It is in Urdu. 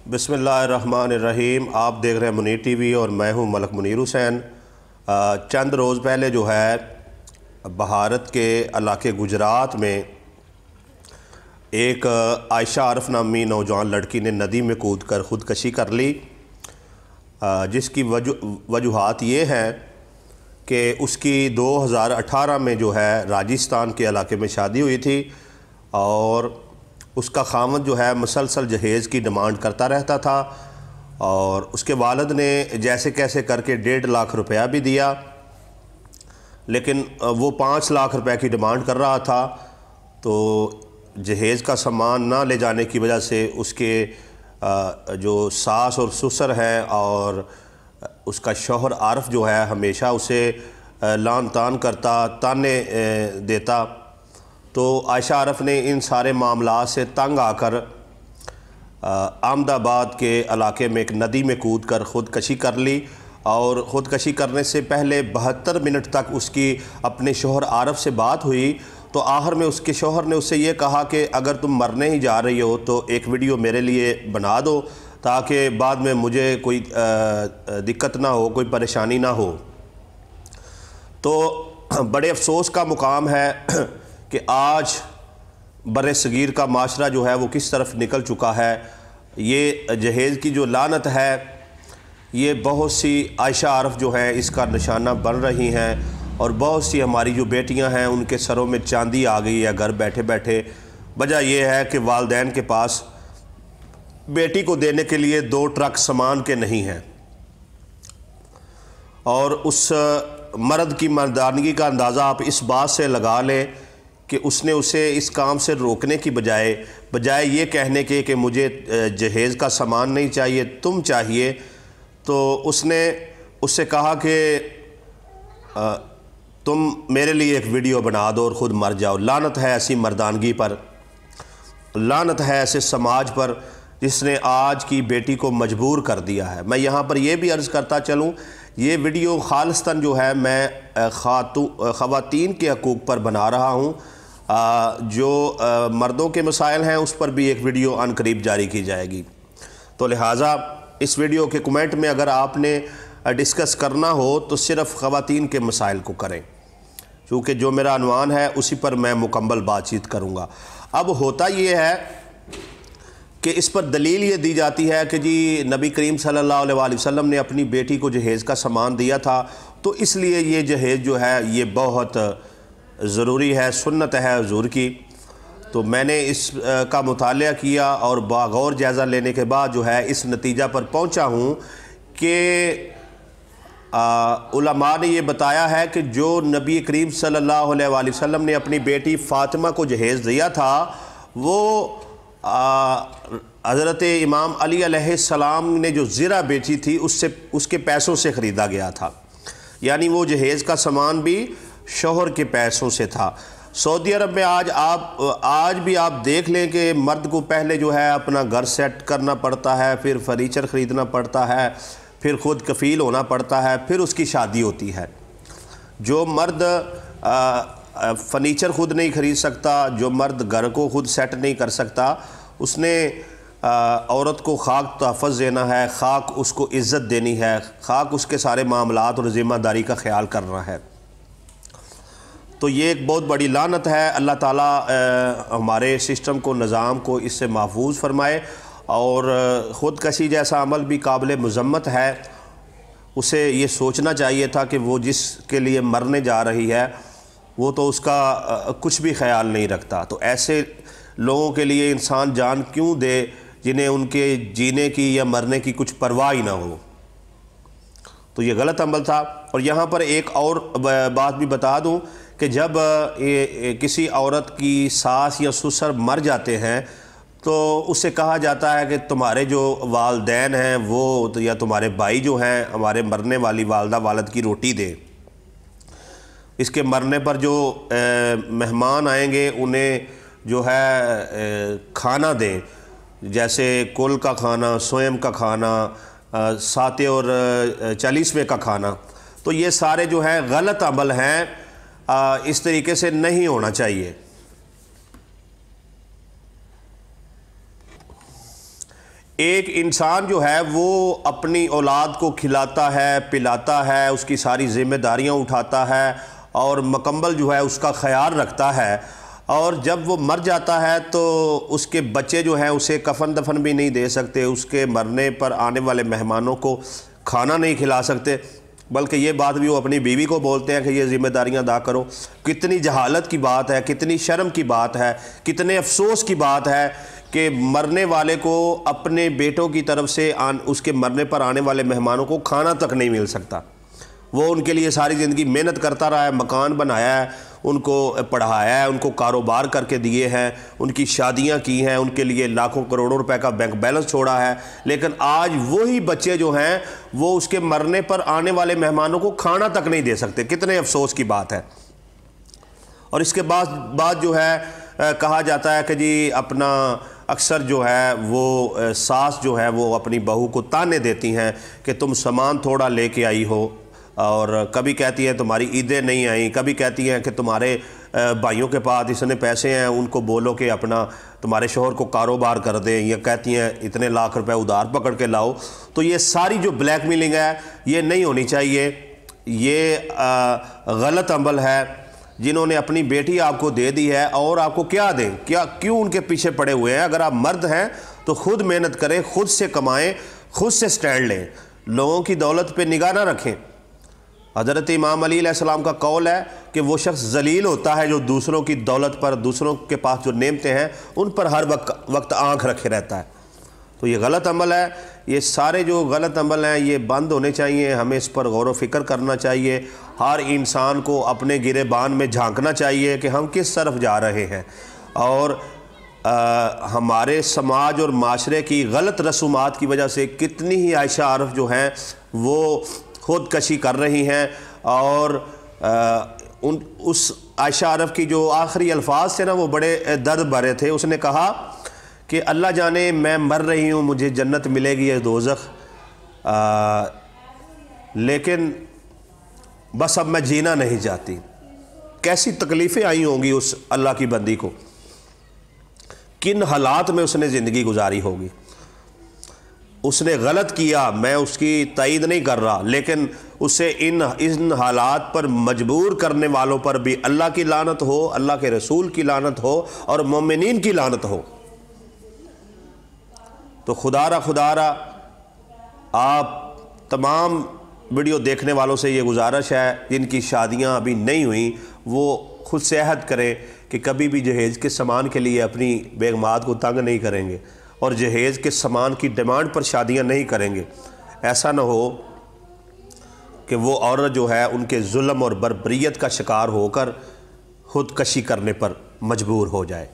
بسم اللہ الرحمن الرحیم۔ آپ دیکھ رہے ہیں منیر ٹی وی اور میں ہوں ملک منیر حسین۔ چند روز پہلے جو ہے بھارت کے علاقے گجرات میں ایک عائشہ عارف نامی نوجوان لڑکی نے ندی میں کود کر خودکشی کر لی، جس کی وجوہات یہ ہیں کہ اس کی 2018 میں جو ہے راجستھان کے علاقے میں شادی ہوئی تھی اور اس کا خاوند جو ہے مسلسل جہیز کی ڈیمانڈ کرتا رہتا تھا اور اس کے والد نے جیسے کیسے کر کے 1.5 لاکھ روپیہ بھی دیا، لیکن وہ 5 لاکھ روپے کی ڈیمانڈ کر رہا تھا۔ تو جہیز کا سامان نہ لے جانے کی وجہ سے اس کے جو ساس اور سسر ہیں اور اس کا شوہر عارف جو ہے ہمیشہ اسے لعن طعن کرتا، طعنے دیتا۔ تو عائشہ عارف نے ان سارے معاملات سے تنگ آ کر احمد آباد کے علاقے میں ایک ندی میں کود کر خودکشی کر لی، اور خودکشی کرنے سے پہلے 72 منٹ تک اس کی اپنے شوہر عارف سے بات ہوئی۔ تو آخر میں اس کے شوہر نے اس سے یہ کہا کہ اگر تم مرنے ہی جا رہی ہو تو ایک ویڈیو میرے لیے بنا دو تاکہ بعد میں مجھے کوئی دقت نہ ہو، کوئی پریشانی نہ ہو۔ تو بڑے افسوس کا مقام ہے کہ آج بر صغیر کا معاشرہ جو ہے وہ کس طرف نکل چکا ہے۔ یہ جہیز کی جو لعنت ہے یہ بہت سی عائشہ عارف جو ہیں اس کا نشانہ بن رہی ہیں، اور بہت سی ہماری جو بیٹیاں ہیں ان کے سروں میں چاندی آ گئی ہے گھر بیٹھے بیٹھے۔ وجہ یہ ہے کہ والدین کے پاس بیٹی کو دینے کے لیے 2 ٹرک سامان کے نہیں ہیں، اور اس مرد کی مردانگی کا اندازہ آپ اس بات سے لگا لیں کہ اس نے اسے اس کام سے روکنے کی بجائے یہ کہنے کے کہ مجھے جہیز کا سامان نہیں چاہیے، تم چاہیے، تو اس نے اس سے کہا کہ تم میرے لیے ایک ویڈیو بنا دو اور خود مر جاؤ۔ لعنت ہے ایسی مردانگی پر، لعنت ہے ایسے سماج پر جس نے آج کی بیٹی کو مجبور کر دیا ہے۔ میں یہاں پر یہ بھی عرض کرتا چلوں، یہ ویڈیو خالصتاً جو ہے میں خواتین کے حقوق پر بنا رہا ہوں۔ جو مردوں کے مسائل ہیں اس پر بھی ایک ویڈیو عن قریب جاری کی جائے گی، تو لہٰذا اس ویڈیو کے کمنٹ میں اگر آپ نے ڈسکس کرنا ہو تو صرف خواتین کے مسائل کو کریں، چونکہ جو میرا عنوان ہے اسی پر میں مکمل بات چیت کروں گا۔ اب ہوتا یہ ہے کہ اس پر دلیل یہ دی جاتی ہے کہ جی نبی کریم صلی اللہ علیہ وآلہ وسلم نے اپنی بیٹی کو جہیز کا سامان دیا تھا، تو اس لیے یہ جہیز جو ہے یہ بہت ضروری ہے، سنت ہے حضور کی۔ تو میں نے اس کا مطالعہ کیا اور باغور جائزہ لینے کے بعد جو ہے اس نتیجہ پر پہنچا ہوں کہ علماء نے یہ بتایا ہے کہ جو نبی کریم صلی اللہ علیہ وآلہ وسلم نے اپنی بیٹی فاطمہ کو جہیز دیا تھا وہ حضرت امام علی علیہ السلام نے جو زرہ بیچی تھی اس کے پیسوں سے خریدا گیا تھا، یعنی وہ جہیز کا سامان بھی شوہر کے پیسوں سے تھا۔ سعودی عرب میں آج بھی آپ دیکھ لیں کہ مرد کو پہلے جو ہے اپنا گھر سیٹ کرنا پڑتا ہے، پھر فرنیچر خریدنا پڑتا ہے، پھر خود کفیل ہونا پڑتا ہے، پھر اس کی شادی ہوتی ہے۔ جو مرد فرنیچر خود نہیں خرید سکتا، جو مرد گھر کو خود سیٹ نہیں کر سکتا، اس نے عورت کو خاک تحفظ دینا ہے، خاک اس کو عزت دینی ہے، خاک اس کے سارے معاملات اور ذمہ داری کا خیال کرنا ہے۔ تو یہ ایک بہت بڑی لعنت ہے۔ اللہ تعالیٰ ہمارے سسٹم کو، نظام کو اس سے محفوظ فرمائے، اور خودکشی جیسا عمل بھی قابل مذمت ہے۔ اسے یہ سوچنا چاہیے تھا کہ وہ جس کے لیے مرنے جا رہی ہے وہ تو اس کا کچھ بھی خیال نہیں رکھتا، تو ایسے لوگوں کے لیے انسان جان کیوں دے جنہیں ان کے جینے کی یا مرنے کی کچھ پرواہ ہی نہ ہو۔ تو یہ غلط عمل تھا۔ اور یہاں پر ایک اور بات بھی بتا دوں کہ جب کسی عورت کی ساس یا سسر مر جاتے ہیں تو اسے کہا جاتا ہے کہ تمہارے جو والدین ہیں وہ یا تمہارے بھائی جو ہیں ہمارے مرنے والی والدہ والد کی روٹی دیں، اس کے مرنے پر جو مہمان آئیں گے انہیں جو ہے کھانا دیں، جیسے کل کا کھانا، سویم کا کھانا، 7 اور 40ویں کا کھانا۔ تو یہ سارے جو ہیں غلط عمل ہیں، اس طریقے سے نہیں ہونا چاہیے۔ ایک انسان جو ہے وہ اپنی اولاد کو کھلاتا ہے، پلاتا ہے، اس کی ساری ذمہ داریاں اٹھاتا ہے اور مکمل جو ہے اس کا خیال رکھتا ہے، اور جب وہ مر جاتا ہے تو اس کے بچے جو ہیں اسے کفن دفن بھی نہیں دے سکتے، اس کے مرنے پر آنے والے مہمانوں کو کھانا نہیں کھلا سکتے، بلکہ یہ بات بھی وہ اپنی بیوی کو بولتے ہیں کہ یہ ذمہ داریاں ادا کرو۔ کتنی جہالت کی بات ہے، کتنی شرم کی بات ہے، کتنے افسوس کی بات ہے کہ مرنے والے کو اپنے بیٹوں کی طرف سے اس کے مرنے پر آنے والے مہمانوں کو کھانا تک نہیں مل سکتا۔ وہ ان کے لیے ساری زندگی محنت کرتا رہا ہے، مکان بنایا ہے، ان کو پڑھایا ہے، ان کو کاروبار کر کے دیے ہیں، ان کی شادیاں کی ہیں، ان کے لیے لاکھوں کروڑوں روپے کا بینک بیلنس چھوڑا ہے، لیکن آج وہی بچے جو ہیں وہ اس کے مرنے پر آنے والے مہمانوں کو کھانا تک نہیں دے سکتے۔ کتنے افسوس کی بات ہے۔ اور اس کے بعد جو ہے کہا جاتا ہے کہ جی اپنا اکثر جو ہے وہ ساس جو ہے وہ اپنی بہو کو تانے دیتی ہیں کہ تم سامان تھوڑا لے کے آئی ہو، اور کبھی کہتی ہیں تمہاری عیدیں نہیں آئیں، کبھی کہتی ہیں کہ تمہارے بھائیوں کے پاس اتنے پیسے ہیں، ان کو بولو کہ اپنا تمہارے شوہر کو کاروبار کر دیں، یا کہتی ہیں اتنے لاکھ روپے ادھار پکڑ کے لاؤ۔ تو یہ ساری جو بلیک میلنگ ہے یہ نہیں ہونی چاہیے، یہ غلط عمل ہے۔ جنہوں نے اپنی بیٹی آپ کو دے دی ہے اور آپ کو کیا دیں، کیوں ان کے پیچھے پڑے ہوئے ہیں؟ اگر آپ مرد ہیں تو خود محنت کریں، خود سے کمائیں، خود سے سٹینڈ لیں، لوگوں کی دولت پہ نگاہ نہ رکھیں۔ حضرت امام علی علیہ السلام کا قول ہے کہ وہ شخص ذلیل ہوتا ہے جو دوسروں کی دولت پر، دوسروں کے پاس جو نعمتیں ہیں ان پر ہر وقت آنکھ رکھے رہتا ہے۔ تو یہ غلط عمل ہے۔ یہ سارے جو غلط عمل ہیں یہ بند ہونے چاہیے، ہمیں اس پر غور و فکر کرنا چاہیے، ہر انسان کو اپنے گریبان میں جھانکنا چاہیے کہ ہم کس طرف جا رہے ہیں، اور ہمارے سماج اور معاشرے کی غلط رسومات کی وجہ سے کتنی ہی عائشہ عارف جو ہیں وہ خودکشی کر رہی ہیں، اور اس عائشہ عارف کی جو آخری الفاظ تھے نا وہ بڑے درد بھرے تھے۔ اس نے کہا کہ اللہ جانے میں مر رہی ہوں، مجھے جنت ملے گی یا دوزخ، لیکن بس اب میں جینا نہیں چاہتی۔ کیسی تکلیفیں آئی ہوں گی اس اللہ کی بندی کو، کن حالات میں اس نے زندگی گزاری ہوگی۔ اس نے غلط کیا، میں اس کی تائید نہیں کر رہا، لیکن اسے ان حالات پر مجبور کرنے والوں پر بھی اللہ کی لعنت ہو، اللہ کے رسول کی لعنت ہو، اور مومنین کی لعنت ہو۔ تو خدا را آپ تمام ویڈیو دیکھنے والوں سے یہ گزارش ہے جن کی شادیاں ابھی نہیں ہوئیں وہ خود سے عہد کریں کہ کبھی بھی جہیز کے سامان کے لیے اپنی بیگمات کو تنگ نہیں کریں گے، اور جہیز کے سامان کی ڈیمانڈ پر شادیاں نہیں کریں گے۔ ایسا نہ ہو کہ وہ عورت جو ہے ان کے ظلم اور بربریت کا شکار ہو کر خودکشی کرنے پر مجبور ہو جائے۔